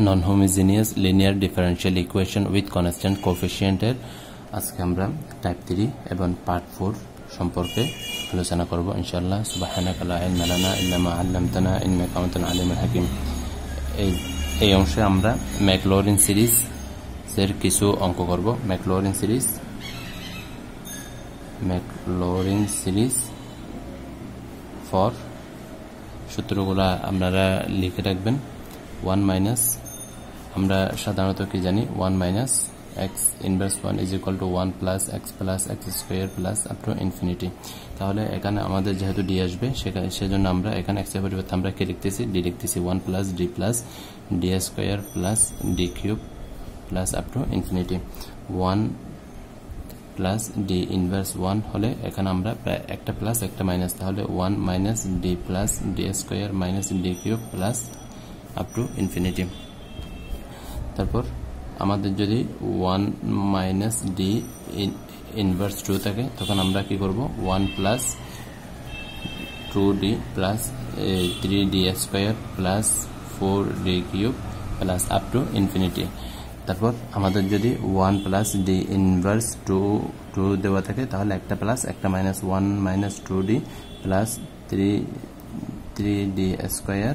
Non homogeneous linear differential equation with constant কোএফিসিয়েন্টের আজকে আমরা টাইপ 3 এবং পার্ট 4 সম্পর্কে আলোচনা করব ইনশাআল্লাহ। সুবহানাকা লা ইলমা লানা ইল্লা মা 'আল্লামতানা ইন্নাকা আনতাল আলিমুল হাকিম। এই অংশে আমরা ম্যাকলরিন সিরিজ এর কিছু অঙ্ক করব। ম্যাকলরিন সিরিজ ফর সূত্রগুলা আপনারা লিখে রাখবেন। 1 মাইনাস আমরা সাধারণত কি জানি 1 minus x inverse 1 is equal two 1 plus x square plus up to infinity. তাহলে এখানে আমাদের যেহেতু ডি আসবে সেজন্য আমরা এখানে এক্স এর পরিবর্তে আমরা কি লিখতেছি, ডি লিখতেছি। 1 plus D square plus D cube plus up to infinity. 1 plus D inverse 1 হলে এখানে আমরা প্রায় একটা প্লাস একটা মাইনাস, তাহলে 1 minus D plus D square minus D cube plus up to infinity. তারপর আমাদের যদি 1 মাইনাস ডি ইনভার্স 2 থাকে তখন আমরা কি করব, 1 plus 2d plus 3d square plus 4d cube plus up to infinity. তারপর আমাদের যদি 1 প্লাস ডি ইনভার্স 2 দেওয়া থাকে তাহলে একটা প্লাস একটা minus, 1 minus 2d plus 3d square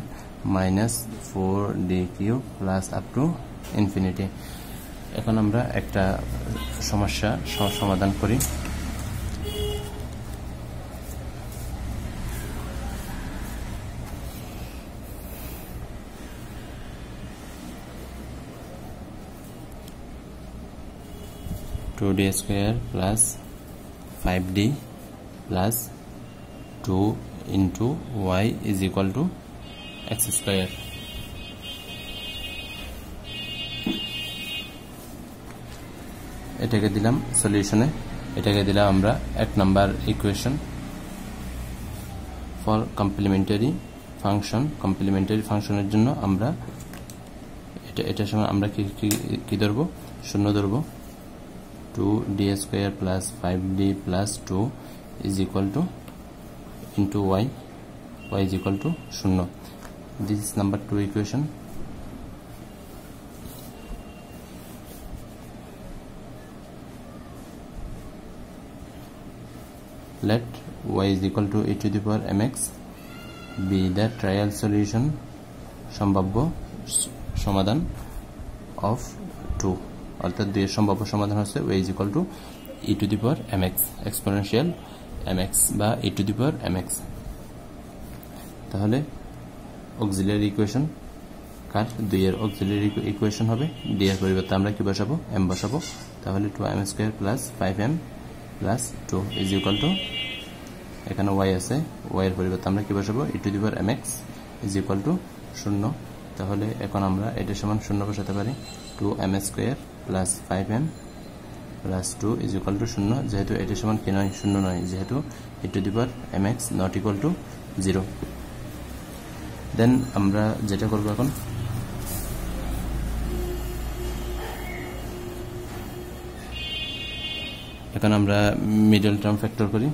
minus 4d cube plus up to infinity. এখন আমরা একটা সমস্যা সমাধান করি। Two D square plus 5d plus 2 into Y is equal to X square. এটাকে দিলাম সলিউশনে, এটাকে দিলাম আমরা 1 number equation for complementary function. Complementary ফাংশনের জন্য আমরা এটা সময় আমরা কি ধরবো, শূন্য ধরবো। 2d square plus 5d plus 2 is equal to into Y is equal to 0। This is number 2 equation. Let y is equal to e to the power mx be the trial solution, সম্ভাব্য সমাধান of 2, অর্থাৎ 2 এর সম্ভাব্য সমাধান হচ্ছে y is equal to e to the power mx exponential mx বা e to the power mx। তাহলে auxiliary equation কার 2 এর অক্সিলারি ইকুয়েশন হবে, d এর পরিবর্তে আমরা কি বসাবো, m বসাবো। তাহলে 2m square plus 5m plus 2 is equal two, এখানে y আছে, y এর পরিবর্তে আমরা কি বসাবো, e to the power mx is equal to 0। তাহলে এখন আমরা এটা সমান 0 বসাতে পারি। 2m square plus 5m plus 2 is equal to 0, যেহেতু এটা সমান কি নয়, 0 নয়, যেহেতু e to the power mx not equal to 0। দেন আমরা যেটা করব এখন আমরা মিডল টার্ম ফ্যাক্টর করি।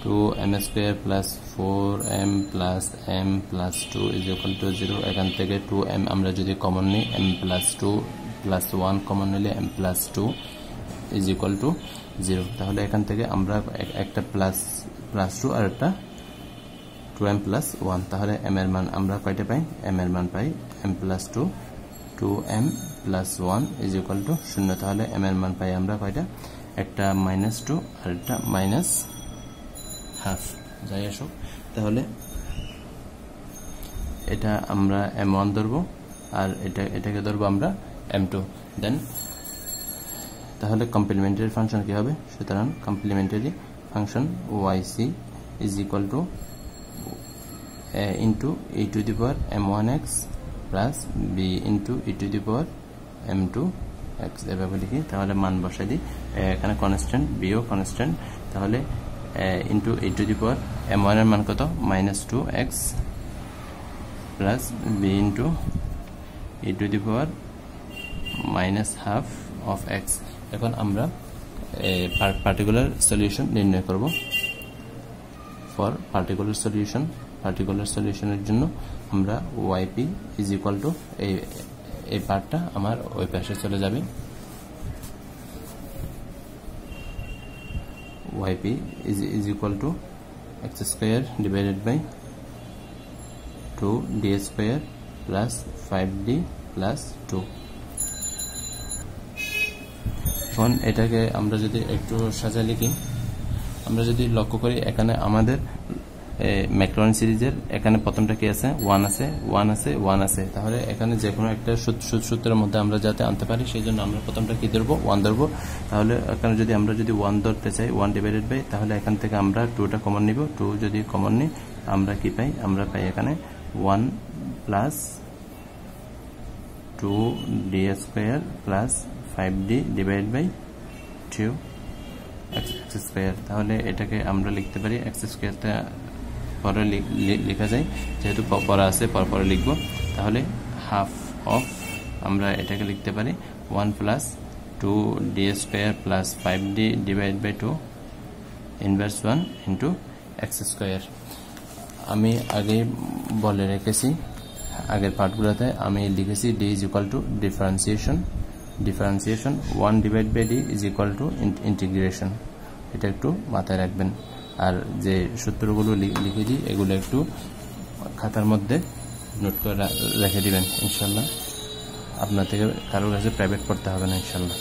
2m square plus 4m plus m plus 2 is equal to 0। এখান থেকে 2m আমরা যদি কমন নিই, m প্লাস 2 প্লাস 1 কমন নিলে m plus 2 is equal to 0। তাহলে এখান থেকে আমরা একটা প্লাস 2 আর একটা 2m প্লাস 1, তাহলে m এর মান আমরা কয়টা পাই, m এর মান পাই m plus 2, 2m plus 1 is equal to 0। তাহলে m এর মান পাই আমরা কয়টা, একটা -2 আর একটা -1/2 যাই আসুক। তাহলে এটা আমরা m1 ধরবো আর এটাকে ধরবো আমরা m2। দেন তাহলে কমপ্লিমেন্টারি ফাংশন কি হবে, সুতরাং complimentary function yc is equal to into e to the power m1x plus b into e to the power m2x এভাবে লিখি। তাহলে মান বসাই দিই, এখানে কনস্ট্যান্ট, বিও কনস্ট্যান্ট। তাহলে into e to the power m1 এর মান কত, -2x plus b into e to the power -half of x। এখন আমরা পার্টিকুলার সলিউশন নির্ণয় করব। ফর পার্টিকুলার সলিউশন পার্টিকুলার সলিউশনের জন্য আমরা yp ইজ ইকুয়াল টু এই পার্টটা আমার ওই পাশে চলে যাবে। yp is equal to x square divided by 2d square plus 5d plus 2। এখন এটাকে আমরা যদি একটু সাজা লিখি, আমরা যদি লক্ষ্য করি এখানে আমাদের ম্যাকলরিন সিরিজের এখানে প্রথমটা কি আছে, 1 আছে 1 আছে 1 আছে। তাহলে এখানে যে কোনো একটা সূত্রের মধ্যে আমরা যাতে আনতে পারি সেই জন্য আমরা প্রথমটা কি ধরবো, 1 ধরবো। তাহলে এখানে যদি আমরা যদি 1 ধরতে চাই 1 ডিভাইডেড বাই, তাহলে এখান থেকে আমরা 2টা কমন নিব। 2 যদি কমন নিই আমরা কি পাই, আমরা পাই এখানে 1 plus 2d square plus 5d divide by 2 x square. তাহলে এটাকে আমরা লিখতে পারি x স্কয়ারটা পরে লেখা যায়, যেহেতু পরে আছে পরে লিখব। তাহলে হাফ অফ আমরা এটাকে লিখতে পারি 1 plus 2d square plus 5d divide by 2 inverse 1 into x square. আমি আগে বলে রেখেছি আগের পার্টগুলোতে আমি লিখেছি d is equal to differentiation 1 divide by d is equal to integration. এটা একটু মাথায় রাখবেন। আর যে সূত্রগুলো লিখে দিই এগুলো একটু খাতার মধ্যে নোট করে রেখে দিবেন ইনশাল্লাহ। আপনার থেকে কারোর কাছে প্রাইভেট পড়তে হবে না ইনশাল্লাহ।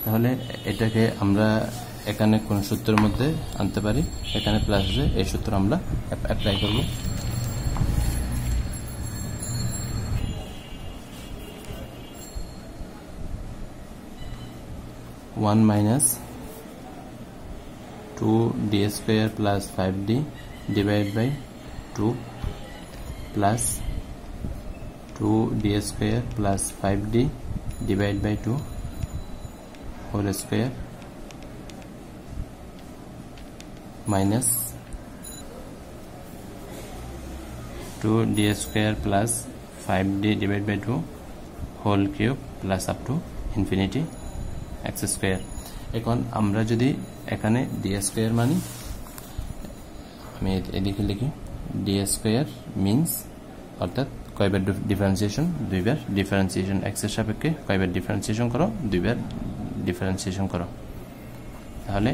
তাহলে এটাকে আমরা এখানে কোন সূত্রের মধ্যে আনতে পারি, এখানে প্লাস আছে এই সূত্র আমরা অ্যাপ্লাই করব। One minus 2d square plus 5d divide by 2 plus 2d square plus 5d divide by 2 whole square minus 2d square plus 5d divide by 2 whole cube plus up to infinity x square. এখন আমরা যদি এখানে d square মানি, আমি এদিকে লিখি d square means অর্থাৎ কয়বার differentiation, দুইবার ডিফারেন্সিয়েশন, x এর সাপেক্ষে কয়বার ডিফারেন্সিয়েশন করো, দুইবার ডিফারেন্সিয়েশন করো। তাহলে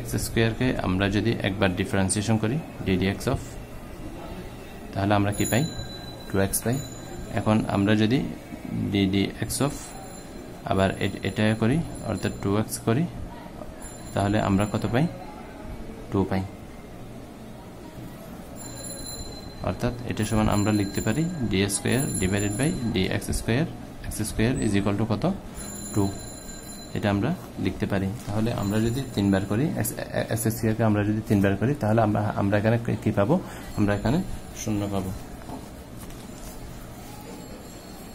x স্কয়ারকে আমরা যদি একবার ডিফারেন্সিয়েশন করি ddx অফ, তাহলে আমরা কি পাই, 2x পাই। এখন আমরা যদি ddx অফ আবার এটা করি অর্থাৎ 2x করি, তাহলে আমরা কত পাই, 2 পাই। অর্থাৎ এটা সমান আমরা লিখতে পারি d square divided by dx square, x square is equal to কত, 2। এটা আমরা লিখতে পারি। তাহলে আমরা যদি 3 বার করি x স্কয়ারকে আমরা যদি 3 বার করি তাহলে আমরা এখানে কি পাবো, আমরা এখানে 0 পাবো।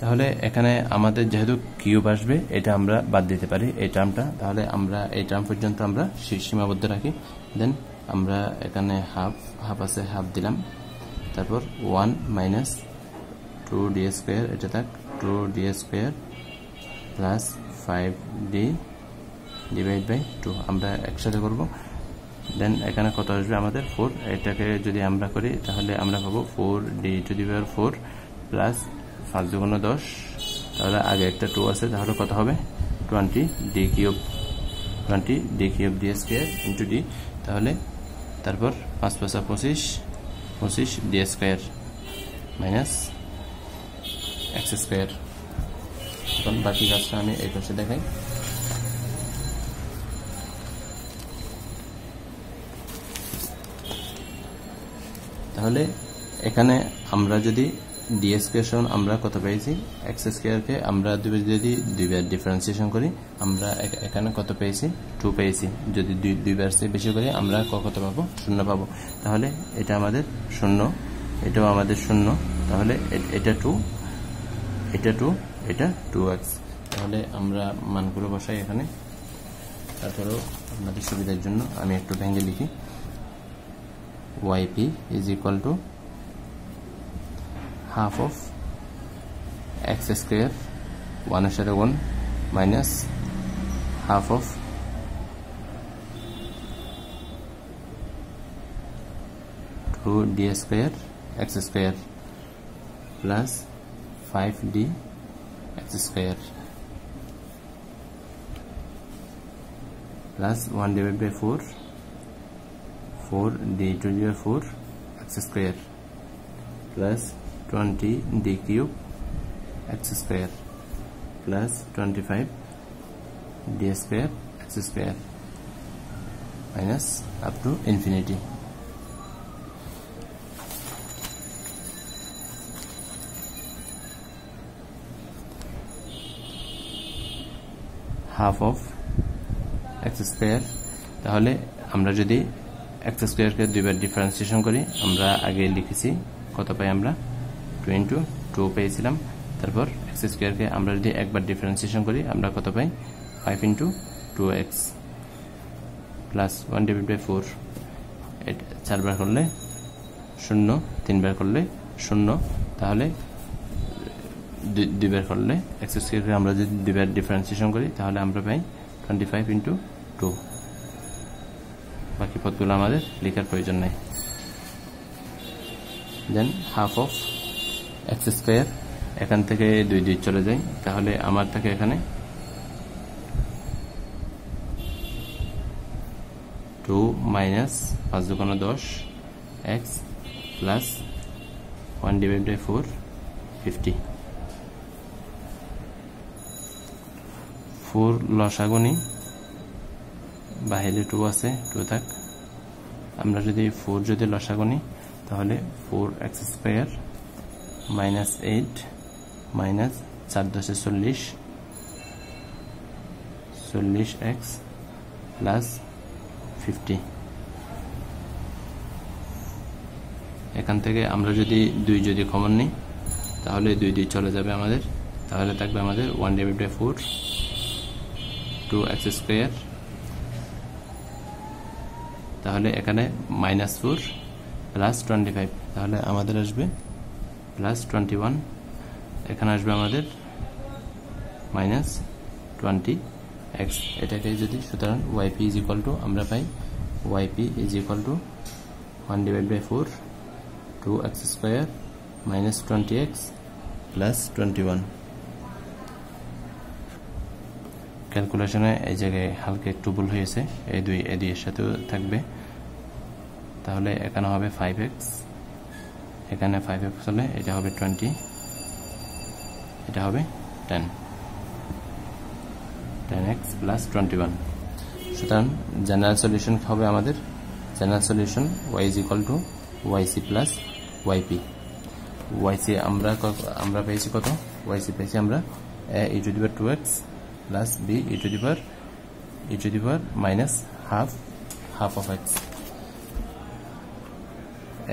তাহলে এখানে আমাদের যেহেতু কিউব আসবে এটা আমরা বাদ দিতে পারি এই টার্মটা। তাহলে আমরা এই টার্ম পর্যন্ত আমরা সীমাবদ্ধ রাখি। দেন আমরা এখানে হাফ আছে হাফ দিলাম, তারপর 1 মাইনাস 2d স্কয়ার, এটা থাক 2d square plus 5d divide by 2 আমরা একসাথে করব। দেন এখানে কত আসবে আমাদের 4, এটাকে যদি আমরা করি তাহলে আমরা পাবো 4d to the power 4 plus 5 দুগুণে 10, তাহলে আগে একটা 2 আছে, তাহলে কত হবে 20d cube, 20d cube d square into d। তাহলে তারপর 5 + 25 d square minus x square. এখন বাকি কাজটা আমি এই পাশে দেখাই। তাহলে এখানে আমরা যদি d স্কয়ার আমরা কত পেয়েছি, x স্কয়ারকে আমরা যদি দুইবার ডিফারেন্সিয়েশন করি আমরা এখানে কত পেয়েছি, 2 পেয়েছি। যদি দুইবার চেয়ে বেশি করি আমরা কত পাবো, 0 পাবো। তাহলে এটা আমাদের 0, এটাও আমাদের 0, তাহলে এটা 2, এটা 2, এটা 2x। তাহলে আমরা মানগুলো বসাই এখানে। তারপরেও আপনাদের সুবিধার জন্য আমি একটু ভেঙে লিখি, yp is equal to half of x square 1 এর সাথে 1 minus half of 2d square x square plus 5d x square plus 1 divided by 4d to the 4 x square plus 20d cube x square plus 25d square x square minus up to infinity. Half of x square, তাহলে আমরা যদি x square কে দুইবার differentiation করি, আমরা আগে লিখেছি কত পাই, আমরা 2 into 2 পেয়েছিলাম। তারপর x square কে আমরা যদি একবার ডিফারেন্সিয়েশন করি, আমরা কত পাই 5 into 2x plus 1 divided by 4, এটা 4 বার করলে 0, 3 বার করলে 0, তাহলে 2 বার করলে x square কে আমরা যদি দুইবার ডিফারেন্সিয়েশন করি, তাহলে আমরা পাই 25 into 2। বাকি পদগুলো আমাদের লেখার প্রয়োজন নেই। দেন হাফ অফ x স্কয়ার, এখান থেকে 2 চলে যায়, তাহলে আমার থাকে এখানে 2 minus 5 দুগুণ 10 x plus 1 divided by 4 50। 4 লসাগুনি, বাহিরে 2 আছে, 2 থাক। আমরা যদি 4 যদি লসাগুনি, তাহলে 4x square minus 8 minus 4 10 40 40x plus 50। এখান থেকে আমরা যদি 2 যদি কমন নিই, তাহলে 2 চলে যাবে আমাদের, তাহলে থাকবে আমাদের 1 divided by 4 2x স্কয়ার, তাহলে এখানে -4 প্লাস 25, তাহলে আমাদের আসবে প্লাস 21, এখানে আসবে আমাদের -20x। এটাকে যদি, সুতরাং yp ইজ ইকুয়াল টু, আমরা পাই yp is equal two 1 divided by 4 2x square minus 20x plus 21। ক্যালকুলেশনে এই জায়গায় হালকা একটু ভুল হয়েছে, এই দুই এর সাথেও থাকবে, তাহলে এখানে হবে 5x, এখানে 5x হলে এটা হবে 20, এটা হবে 10x plus 21। সুতরাং জেনারেল সলিউশন হবে আমাদের, general solution y is equal to yc plus yp। yc আমরা পেয়েছি কত, yc পেয়েছি আমরা a e to the power 2x plus b e to the power minus half of x,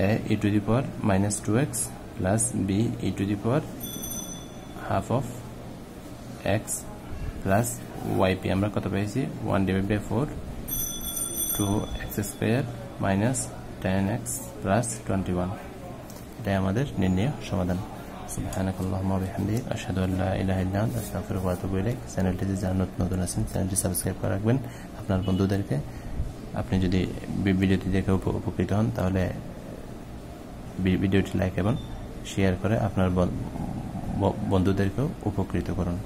a e to the power minus 2x plus b e to the power half of x plus yp। আমরা কত পেয়েছি 1 divided by 4 2x square minus 10x plus 21। এটাই আমাদের নির্ণয় সমাধান। সুবহানাকাল্লাহুম্মা ওয়া বিহামদিক, আশহাদু আল্লা ইলাহা ইল্লা আনতা, আস্তাগফিরুকা ওয়া আতুবু ইলাইক। চ্যানেলটিতে যারা নতুন আছেন, চ্যানেলটি সাবস্ক্রাইব করে রাখবেন আপনার বন্ধুদেরকে। আপনি যদি ভিডিওটি দেখে উপকৃত হন, তাহলে ভিডিওটি লাইক এবং শেয়ার করে আপনার বন্ধুদেরকেও উপকৃত করুন।